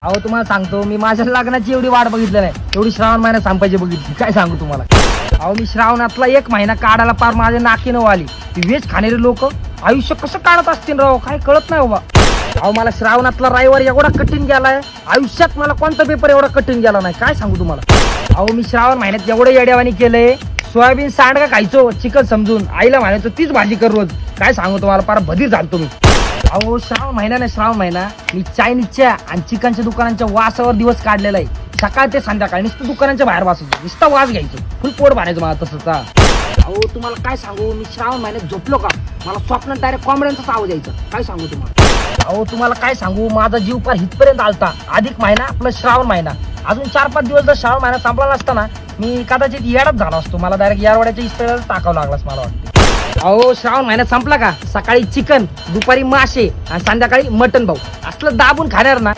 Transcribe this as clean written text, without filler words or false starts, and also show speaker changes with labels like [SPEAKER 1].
[SPEAKER 1] अहो तुम्हाला सांगतो, मी माझ्या लग्नाची एवढी वाट बघितली नाही, एवढी श्रावण महिना संपायची बघितली. काय सांगू तुम्हाला. अहो मी श्रावणातला 1 महिना काढायला पार माझ्या नाकीनं आली. व्हेज खाणारे लोक आयुष्य कसं काढत असतील राव, काय कळत नाही बाबा. अहो मला श्रावणातला रविवार एवढा कठीण गेलाय, आयुष्यात मला कोणता पेपर एवढा कठीण गेला नाही. काय सांगू तुम्हाला. अहो मी श्रावण महिन्यात एवढं येड्यावानी केलंय, सोयाबीन सांडगा खायचो चिकन समजून, आईला म्हणायचो तीच भाजी कर रोज. काय सांगू तुम्हाला, फार भदीर झालतो मी. अहो श्रावण महिना नाही, श्रावण महिना मी चायनीजच्या आणि चिकनच्या दुकानांच्या वासावर दिवस काढलेला आहे. सकाळ ते संध्याकाळ नुसतं दुकानांच्या बाहेर वाचायचो, नुसतं वास घ्यायचो, फुल पोट भरायचं मला तसंच. अहो तुम्हाला काय सांगू, मी श्रावण महिन्यात झोपलो का मला स्वप्नात डायरेक्ट कोंबड्यांचाच आवाज यायचा. काय सांगू तुम्हाला. अहो तुम्हाला काय सांगू, माझा जीव फार हितपर्यंत आलता. अधिक महिना प्लस श्रावण महिना, अजून 4-5 दिवस जर श्रावण महिना संपला नसता ना, मी कदाचित येडाच झाला असतो. मला डायरेक्ट यारवाड्याच्या इस्त्याला टाकावं लागलास मला वाटतं. अहो श्रावण महिन्यात संपला का सकाळी चिकन, दुपारी मासे आणि संध्याकाळी मटन. भाऊ असलं दाबून खाणार ना.